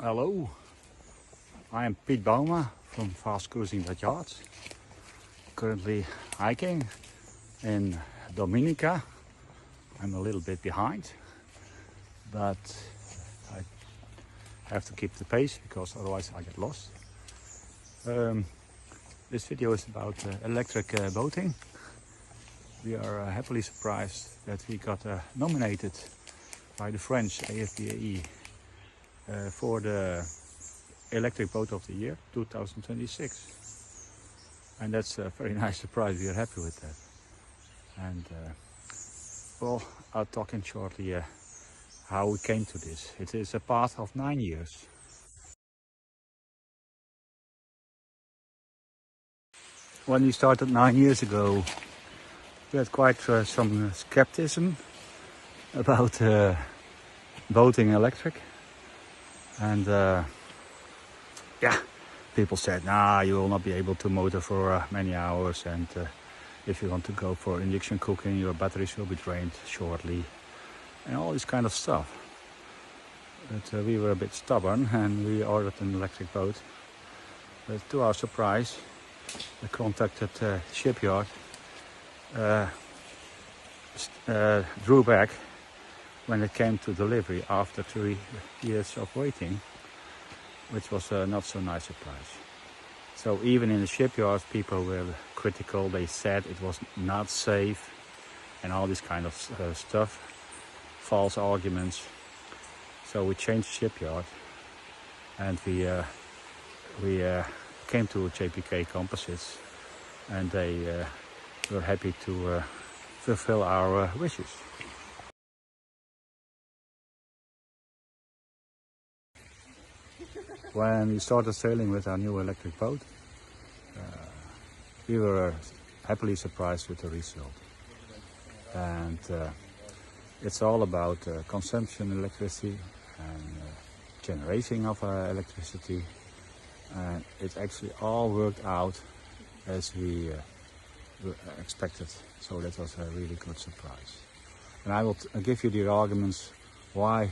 Hello, I am Piet Bauma from fastcruising.yachts. Currently hiking in Dominica. I'm a little bit behind, but I have to keep the pace because otherwise I get lost. This video is about electric boating. We are happily surprised that we got nominated by the French AFBAE for the Electric Boat of the Year 2026. And that's a very nice surprise. We are happy with that. And well, I'll talk in shortly how we came to this. It is a path of 9 years. When we started 9 years ago, we had quite some skepticism about boating electric. And yeah, people said, nah, you will not be able to motor for many hours, and if you want to go for induction cooking, your batteries will be drained shortly, and all this kind of stuff. But we were a bit stubborn and we ordered an electric boat. But to our surprise, the contacted shipyard drew back when it came to delivery after 3 years of waiting, which was a not so nice surprise. So even in the shipyard, people were critical. They said it was not safe and all this kind of stuff, false arguments. So we changed shipyard and we came to JPK Composites, and they were happy to fulfill our wishes. When we started sailing with our new electric boat, we were happily surprised with the result. And it's all about consumption electricity and generating of electricity. And it actually all worked out as we expected. So that was a really good surprise. And I will give you the arguments why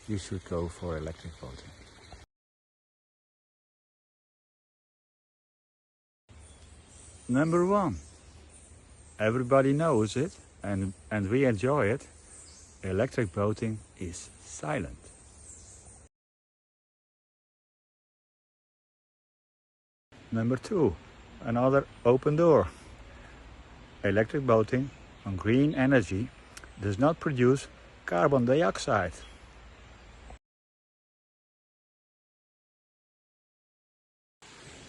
you should go for electric boating. Number one, everybody knows it and we enjoy it. Electric boating is silent. Number two, another open door. Electric boating on green energy does not produce carbon dioxide.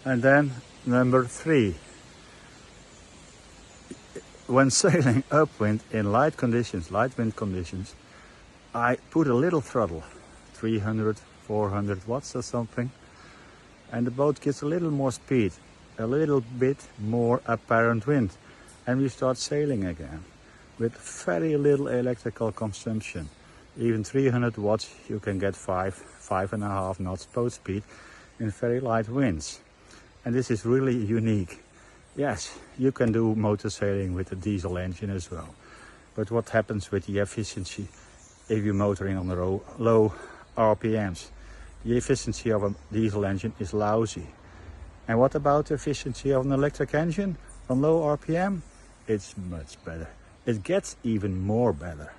And then number three, when sailing upwind in light wind conditions, I put a little throttle, 300, 400 watts or something, and the boat gets a little more speed, a little bit more apparent wind, and we start sailing again with very little electrical consumption. Even 300 watts, you can get 5.5 knots boat speed in very light winds. And this is really unique. Yes, you can do motor sailing with a diesel engine as well. But what happens with the efficiency if you're motoring on the low RPMs? The efficiency of a diesel engine is lousy. And what about the efficiency of an electric engine on low RPM? It's much better. It gets even more better.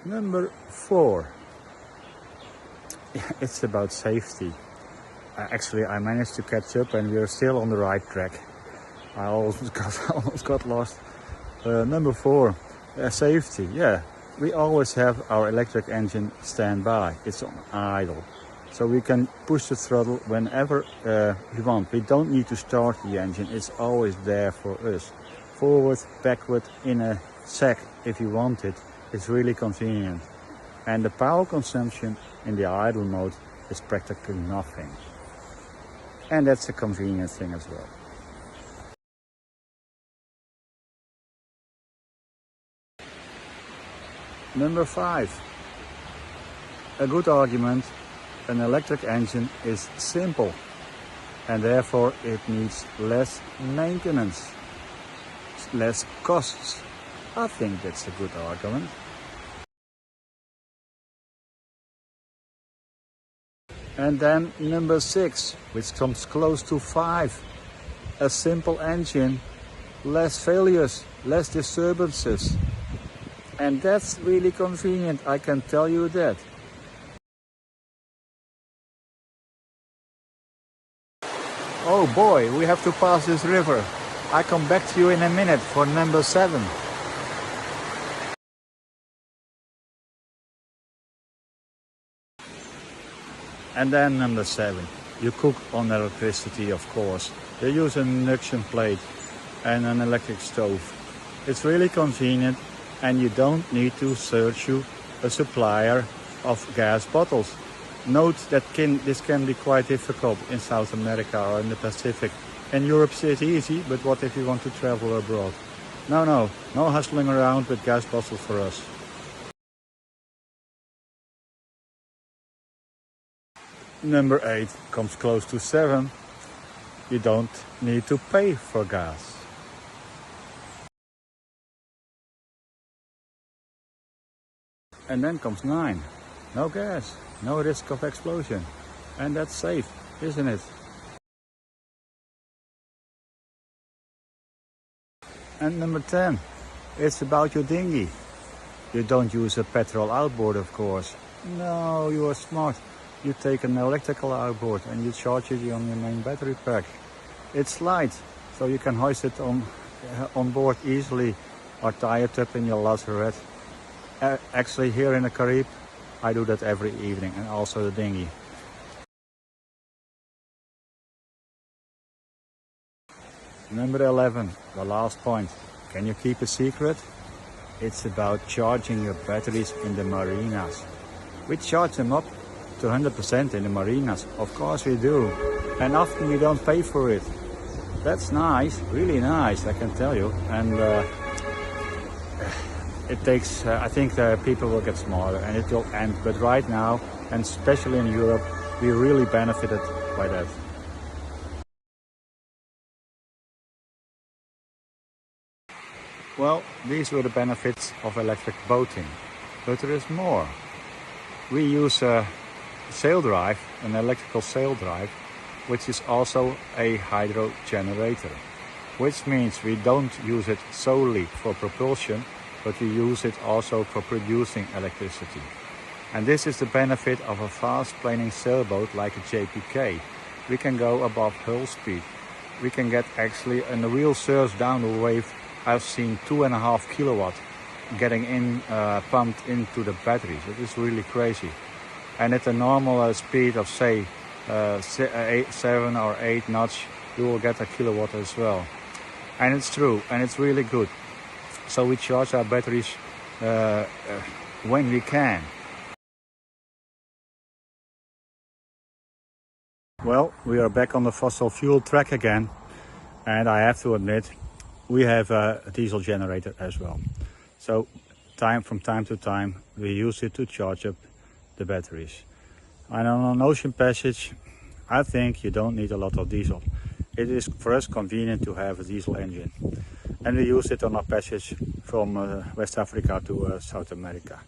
Number four. It's about safety. Actually, I managed to catch up and we are still on the right track. I almost got lost. Number four, safety. Yeah, we always have our electric engine standby. It's on idle. So we can push the throttle whenever we want. We don't need to start the engine. It's always there for us. Forward, backward, in a sec if you want it. It's really convenient. And the power consumption in the idle mode is practically nothing. And that's a convenient thing as well. Number five, a good argument. An electric engine is simple and therefore it needs less maintenance, less costs. I think that's a good argument. And then number 6, which comes close to 5, a simple engine, less failures, less disturbances. And that's really convenient, I can tell you that. Oh boy, we have to pass this river. I come back to you in a minute for number 7. And then number 7, you cook on electricity, of course. You use an induction plate and an electric stove. It's really convenient, and you don't need to search you a supplier of gas bottles. Note that this can be quite difficult in South America or in the Pacific. In Europe it's easy, but what if you want to travel abroad? No hustling around with gas bottles for us. Number 8 comes close to 7. You don't need to pay for gas. And then comes 9. No gas, no risk of explosion. And that's safe, isn't it? And number 10, it's about your dinghy. You don't use a petrol outboard, of course. No, you are smart. You take an electrical outboard and you charge it on your main battery pack. It's light, so you can hoist it on board easily or tie it up in your lazarette. Actually, here in the Caribbean, I do that every evening, and also the dinghy. Number 11, the last point. Can you keep a secret? It's about charging your batteries in the marinas. We charge them up to 100% in the marinas. Of course we do. And often we don't pay for it. That's nice, really nice, I can tell you. And it takes, I think the people will get smarter and it will end. But right now, and especially in Europe, we really benefited by that. Well, these were the benefits of electric boating, but there is more. We use a sail drive, an electrical sail drive, which is also a hydro generator, which means we don't use it solely for propulsion, but we use it also for producing electricity. And this is the benefit of a fast planing sailboat like a JPK. We can go above hull speed. We can get actually, and the real surge down the wave, I've seen 2.5 kilowatt getting in, pumped into the batteries. It is really crazy. And at a normal speed of say 7 or 8 knots, you will get a kilowatt as well. And it's true, and it's really good. So we charge our batteries when we can. Well, we are back on the fossil fuel track again, and I have to admit, we have a diesel generator as well. So from time to time we use it to charge up the batteries. And on an ocean passage, I think you don't need a lot of diesel. It is for us convenient to have a diesel engine. And we use it on our passage from West Africa to South America.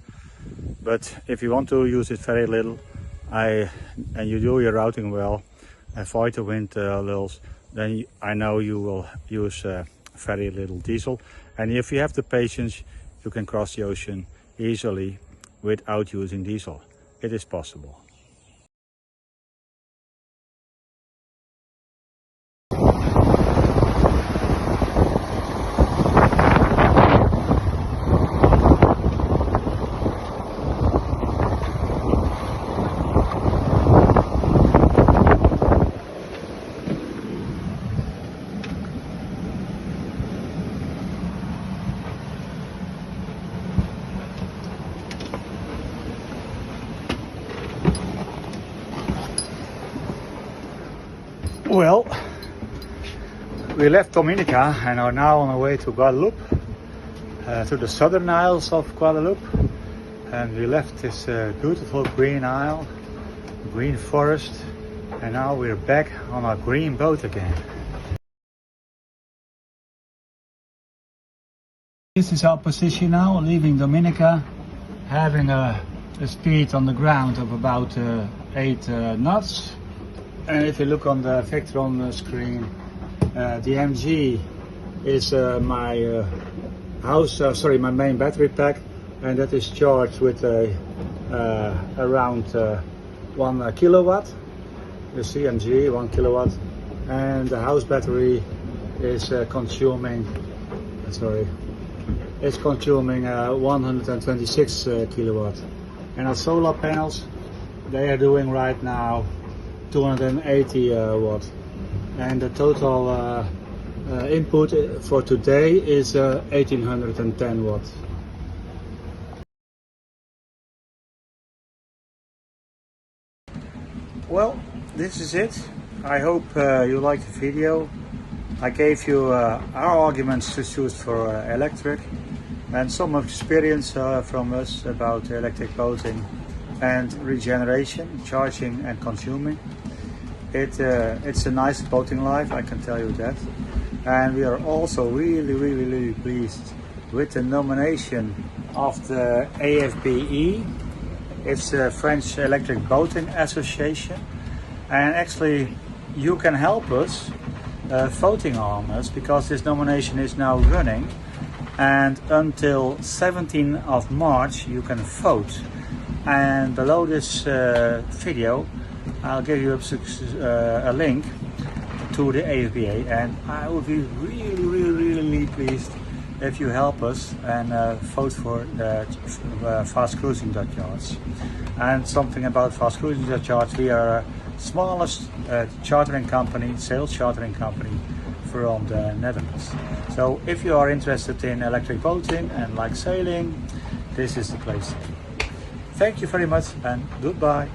But if you want to use it very little, and you do your routing well, avoid the wind lulls, then I know you will use very little diesel. And if you have the patience, you can cross the ocean easily without using diesel. It is possible. Well, we left Dominica and are now on our way to Guadeloupe, to the southern isles of Guadeloupe. And we left this beautiful green isle, green forest, and now we're back on our green boat again. This is our position now, leaving Dominica, having a speed on the ground of about 8 knots. And if you look on the Vectron screen, the MG is my my main battery pack, and that is charged with around 1 kilowatt. You see MG 1 kilowatt, and the house battery is consuming 126 kilowatt. And our solar panels, they are doing right now 280 watt, and the total input for today is 1810 watt. Well, this is it. I hope you liked the video. I gave you our arguments to choose for electric, and some experience from us about electric boating and regeneration, charging and consuming. It's a nice boating life, I can tell you that. And we are also really pleased with the nomination of the AFBE. It's the French Electric Boating Association, and actually you can help us voting on us, because this nomination is now running, and until 17th of March you can vote. And below this video I'll give you a link to the AFBA, and I would be really pleased if you help us and vote for fastcruising.yachts. And something about fastcruising.yachts: we are the smallest chartering company, sales chartering company from the Netherlands. So if you are interested in electric boating and like sailing, this is the place. Thank you very much, and goodbye.